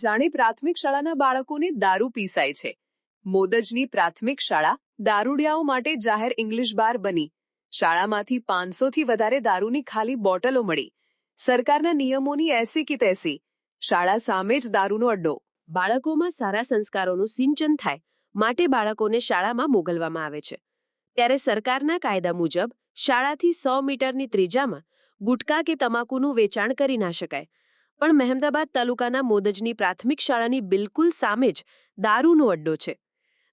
જાણે પ્રાથમિક શાળાના બાળકોને દારૂ પીસાય છે। મોદજની પ્રાથમિક શાળા દારૂડિયાઓ માટે જાહેર ઇંગ્લિશ બાર બની। શાળામાંથી 500 થી વધારે દારૂની ખાલી બોટલો મળી। સરકારના નિયમોની એસી કી તેસી। શાળા સામે જ દારૂનો અડ્ડો। બાળકોમાં સારા સંસ્કારોનું સિંચન થાય માટે બાળકોને શાળામાં મોકલવામાં આવે છે। ત્યારે સરકારના કાયદા મુજબ શાળાથી 100 મીટરની ત્રિજ્યામાં ગુટકા કે તમાકુનું વેચાણ કરી ના શકાય। પણ મહેમદાબાદ તાલુકાના મોદજની પ્રાથમિક શાળાની બિલકુલ સામે જ દારૂનો અડ્ડો છે।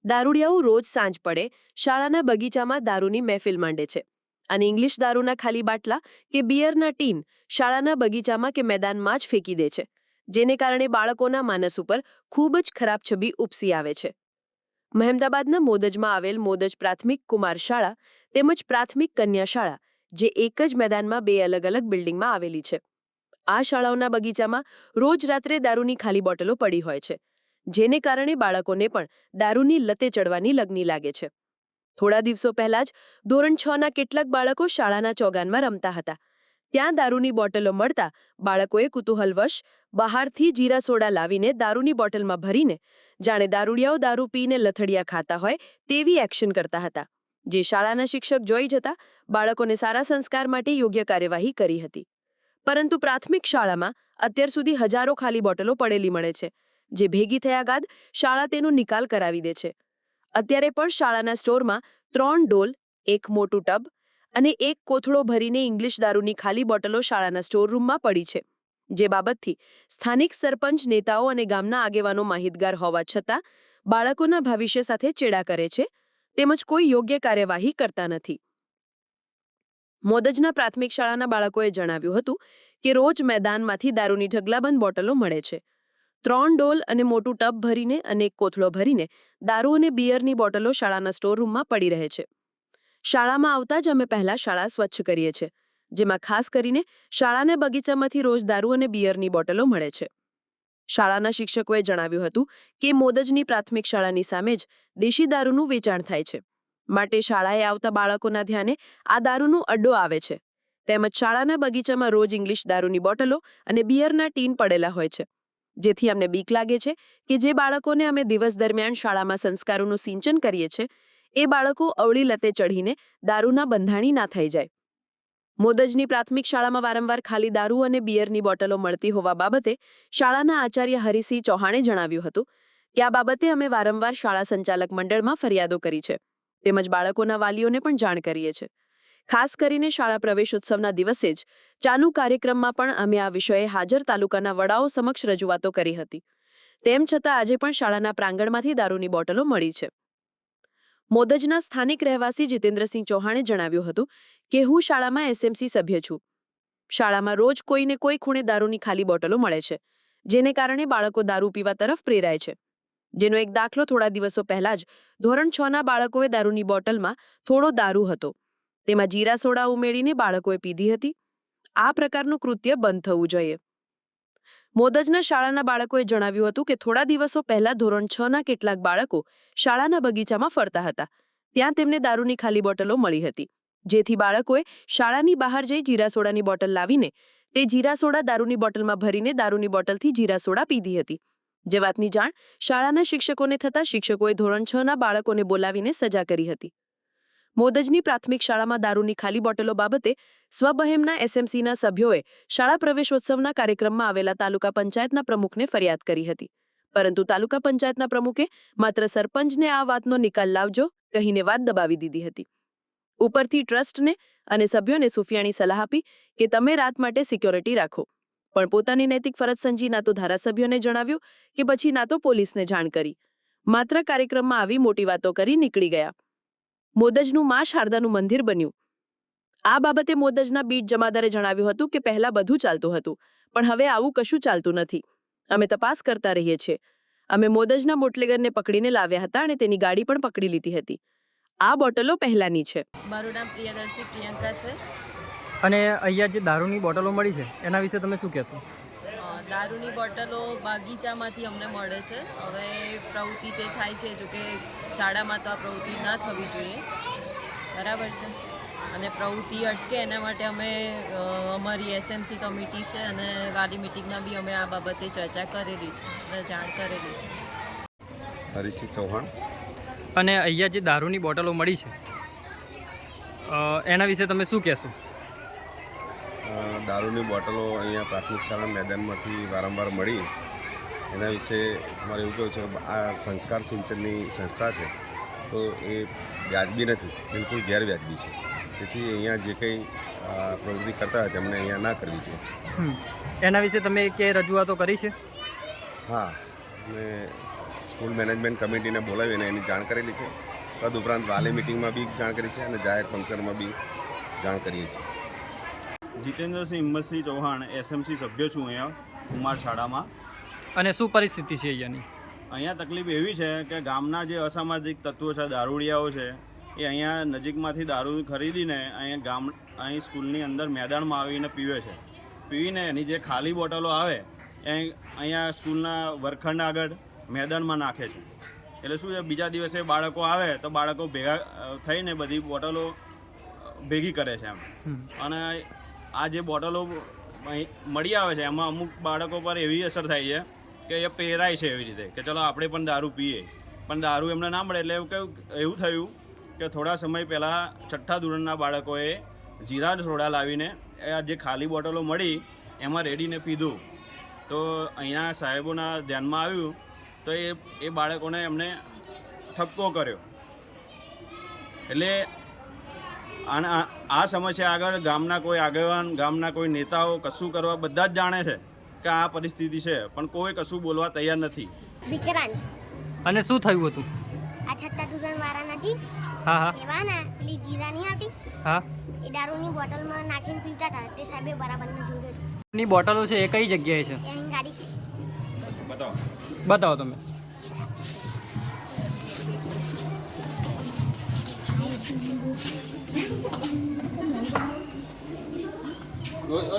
દારૂડિયાઓ રોજ સાંજ પડે શાળાના બગીચામાં દારૂની મહેફિલ માંડે છે અને ઇંગ્લિશ દારૂના ખાલી બાટલા કે બિયરના ટીન શાળાના બગીચામાં કે મેદાનમાં જ ફેંકી દે છે, જેને કારણે બાળકોના માનસ ઉપર ખૂબ જ ખરાબ છબી ઉપસી આવે છે। મહેમદાબાદના મોદજમાં આવેલ મોદજ પ્રાથમિક કુમાર શાળા તેમજ પ્રાથમિક કન્યા શાળા, જે એક જ મેદાનમાં 2 અલગ અલગ બિલ્ડિંગમાં આવેલી છે, આ શાળાઓના બગીચામાં રોજ રાત્રે દારૂની ખાલી બોટલો પડી હોય છે, જેને કારણે બાળકોને પણ દારૂની લતે ચડવાની લગની લાગે છે। થોડા દિવસો પહેલા જ ધોરણ 6ના કેટલાક બાળકો શાળાના ચોગાનમાં રમતા હતા। ત્યાં દારૂની બોટલો મળતા બાળકોએ કુતૂહલવશ બહારથી જીરા સોડા લાવીને દારૂની બોટલમાં ભરીને જાણે દારૂડિયાઓ દારૂ પીને લથડિયા ખાતા હોય તેવી એક્શન કરતા હતા, જે શાળાના શિક્ષક જોઈ જતા બાળકોને સારા સંસ્કાર માટે યોગ્ય કાર્યવાહી કરી હતી। પરંતુ પ્રાથમિક શાળામાં અત્યાર સુધી હજારો ખાલી બોટલો પડેલી મળે છે, જે ભેગી થયા બાદ શાળા તેનો નિકાલ કરાવી દે છે। અત્યારે પણ શાળાના સ્ટોરમાં 3 ડોલ, 1 મોટું ટબ અને 1 કોથળો ભરીને ઇંગ્લિશ દારૂની ખાલી બોટલો શાળાના સ્ટોર રૂમમાં પડી છે, જે બાબતથી સ્થાનિક સરપંચ, નેતાઓ અને ગામના આગેવાનો માહિતગાર હોવા છતાં બાળકોના ભવિષ્ય સાથે ચેડા કરે છે તેમજ કોઈ યોગ્ય કાર્યવાહી કરતા નથી। મોદજના પ્રાથમિક શાળાના બાળકોએ જણાવ્યું હતું કે રોજ મેદાનમાંથી દારૂની ઢગલાબંધ બોટલો મળે છે। 3 ડોલ અને મોટું ટબ ભરીને અને 1 કોથળો ભરીને દારૂ અને બિયરની બોટલો શાળાના સ્ટોર રૂમમાં પડી રહે છે। શાળામાં આવતા જ અમે પહેલા શાળા સ્વચ્છ કરીએ છીએ, જેમાં ખાસ કરીને શાળાના બગીચામાંથી રોજ દારૂ અને બિયરની બોટલો મળે છે। શાળાના શિક્ષકોએ જણાવ્યું હતું કે મોદજની પ્રાથમિક શાળાની સામે જ દેશી દારૂનું વેચાણ થાય છે, માટે શાળાએ આવતા બાળકોના ધ્યાને આ દારૂનો અડ્ડો આવે છે। તેમજ શાળાના બગીચામાં રોજ ઇંગ્લિશ દારૂની બોટલો અને બિયરના ટીન પડેલા હોય છે, જેથી અમને બીક લાગે છે કે જે બાળકોને અમે દિવસ દરમિયાન શાળામાં સંસ્કારોનું સિંચન કરીએ છીએ એ બાળકો અવળી લતે ચઢીને દારૂના બંધાણી ના થઈ જાય। મોદજની પ્રાથમિક શાળામાં વારંવાર ખાલી દારૂ અને બિયરની બોટલો મળતી હોવા બાબતે શાળાના આચાર્ય હરિસિંહ ચૌહાણે જણાવ્યું હતું કે આ બાબતે અમે વારંવાર શાળા સંચાલક મંડળમાં ફરિયાદો કરી છે તેમજ બાળકોના વાલીઓને પણ જાણ કરીએ છીએ। ખાસ કરીને શાળા પ્રવેશોત્સવના દિવસે જ ચાલુ કાર્યક્રમમાં પણ અમે આ વિષયે હાજર તાલુકાના વડાઓ સમક્ષ રજૂઆતો કરી હતી। તેમ છતાં આજે પણ શાળાના પ્રાંગણમાંથી દારૂની બોટલો મળી છે। મોદજના સ્થાનિક રહેવાસી જીતેન્દ્રસિંહ ચૌહાણે જણાવ્યું હતું કે હું શાળામાં એસએમસી સભ્ય છું। શાળામાં રોજ કોઈને કોઈ ખૂણે દારૂની ખાલી બોટલો મળે છે, જેને કારણે બાળકો દારૂ પીવા તરફ પ્રેરાય છે, જેનો એક દાખલો થોડા દિવસો પહેલા જ ધોરણ 6ના બાળકોએ દારૂની બોટલમાં થોડો દારૂ હતો તેમાં જીરા સોડા ઉમેરીને બાળકોએ પીધી હતી। આ પ્રકારનું કૃત્ય બંધ થવું જોઈએ। મોદજના શાળાના બાળકોએ જણાવ્યું હતું કે થોડા દિવસો પહેલા ધોરણ 6ના કેટલાક બાળકો શાળાના બગીચામાં ફરતા હતા, ત્યાં તેમને દારૂની ખાલી બોટલો મળી હતી, જેથી બાળકોએ શાળાની બહાર જઈ જીરા સોડાની બોટલ લાવીને તે જીરા સોડા દારૂની બોટલમાં ભરીને દારૂની બોટલથી જીરા સોડા પીધી હતી। જે વાતની જાણ શાળાના શિક્ષકોને થતાં શિક્ષકોએ ધોરણ 6ના બાળકોને બોલાવીને સજા કરી હતી। મોદજની પ્રાથમિક શાળામાં દારૂની ખાલી બોટલો બાબતે સ્વબહેમના એસએમસીના સભ્યોએ શાળા પ્રવેશોત્સવના કાર્યક્રમમાં આવેલા તાલુકા પંચાયતના પ્રમુખને ફરિયાદ કરી હતી, પરંતુ તાલુકા પંચાયતના પ્રમુખે માત્ર સરપંચને આ વાતનો નિકાલ લાવજો કહીને વાત દબાવી દીધી હતી। ઉપરથી ટ્રસ્ટને અને સભ્યોને સુફિયાણી સલાહ આપી કે તમે રાત માટે સિક્યોરિટી રાખો, પણ પોતાની નૈતિક ફરજ સમજી ના તો ધારાસભ્યોને જણાવ્યું કે પછી ના તો પોલીસને જાણ કરી, માત્ર કાર્યક્રમમાં આવી મોટી વાતો કરી નીકળી ગયા। મોદજનું માં શારદાનું મંદિર બન્યું। આ બાબતે મોદજના બીટ જમાદારે જણાવ્યું હતું કે પહેલા બધું ચાલતું હતું, પણ હવે આવું કશું ચાલતું નથી। અમે તપાસ કરતા રહીએ છીએ। અમે મોદજના મોટલેગરને પકડીને લાવ્યા હતા અને તેની ગાડી પણ પકડી લીધી હતી। આ બોટલો પહેલાની છે। મારું નામ પ્રિયદર્શી પ્રિયંકા છે। અને અહીંયા જે દારૂની બોટલો મળી છે એના વિશે તમે શું કહેશો? દારૂની બોટલો બગીચામાંથી અમને મળે છે। હવે પ્રવૃત્તિ જે થાય છે, જો કે શાળામાં તો આ પ્રવૃત્તિ ના થવી જોઈએ, બરાબર છે। અને પ્રવૃત્તિ અટકે એના માટે અમે અમારી એસએમસી કમિટી છે અને વાલી મિટિંગમાં બી અમે આ બાબતે ચર્ચા કરેલી છે અને જાણ કરેલી છે. હરીશસિંહ ચૌહાણ. અને અહીંયા જે દારૂની બોટલો મળી છે એના વિશે તમે શું કહેશો? દારૂની બોટલો અહીંયા પ્રાથમિક શાળા મેદાનમાંથી વારંવાર મળી એના વિશે મારે એવું કહ્યું છે કે આ સંસ્કાર સિંચનની સંસ્થા છે તો એ વ્યાજબી નથી, બિલકુલ ગેરવ્યાજબી છે. તેથી અહીંયા જે કંઈ પ્રવૃત્તિ કરતા હોય તેમને અહીંયા ના કરવી જોઈએ. એના વિશે તમે કે રજૂઆતો કરી છે? હા, મેં સ્કૂલ મેનેજમેન્ટ કમિટીને બોલાવીને એની જાણ કરેલી છે. તદુપરાંત વાલી મિટિંગમાં બી જાણ કરી છે અને જાહેર ફંક્શનમાં બી જાણ કરીએ છીએ. જીતેન્દ્રસિંહ હિંમતસિંહ ચૌહાણ, એસએમસી સભ્ય છું અહીંયા કુમાર શાળામાં. અને શું પરિસ્થિતિ છે અહીંયાની? અહીંયા તકલીફ એવી છે કે ગામના જે અસામાજિક તત્વો છે, દારૂડિયાઓ છે, એ અહીંયા નજીકમાંથી દારૂ ખરીદીને અહીં સ્કૂલની અંદર મેદાનમાં આવીને પીવે છે. પીવીને એની જે ખાલી બોટલો આવે એ અહીંયા સ્કૂલના વર્ગખંડ આગળ મેદાનમાં નાખે છે. એટલે શું છે, બીજા દિવસે બાળકો આવે તો બાળકો ભેગા થઈને બધી બોટલો ભેગી કરે છે એમ. અને આ જે બોટલો મળી આવે છે એમાં અમુક બાળકો પર એવી અસર થાય છે કે એ પહેરાય છે એવી રીતે કે ચલો આપણે પણ દારૂ પીએ, પણ દારૂ એમને ના મળે. એટલે એવું થયું કે થોડા સમય પહેલાં 6ઠ્ઠા ધોરણના બાળકોએ જીરા સોડા લાવીને આ જે ખાલી બોટલો મળી એમાં રેડીને પીધું. તો અહીંયા સાહેબોના ધ્યાનમાં આવ્યું તો એ બાળકોને એમને ઠપકો કર્યો. એટલે આ સમસ્યા આગળ ગામના કોઈ આગેવાન, ગામના કોઈ નેતાઓ કશું કરવા બધા જ જાણે છે કે આ પરિસ્થિતિ છે, પણ કોઈ કશું બોલવા તૈયાર નથી. વિક્રાંત. અને શું થયું હતું? આ 6ઠ્ઠા ધોરણ વાળા નથી હા હા એવા ને પેલી જીરા નહીં આવતી, હા, એ દારૂની બોટલમાં નાખીને પીતા હતા. તે સાહેબે બરાબર ન જોયું. ની બોટલો છે એ કઈ જગ્યાએ છે? એ અહીં ગાડી છે. બતાવો તમે. ઓય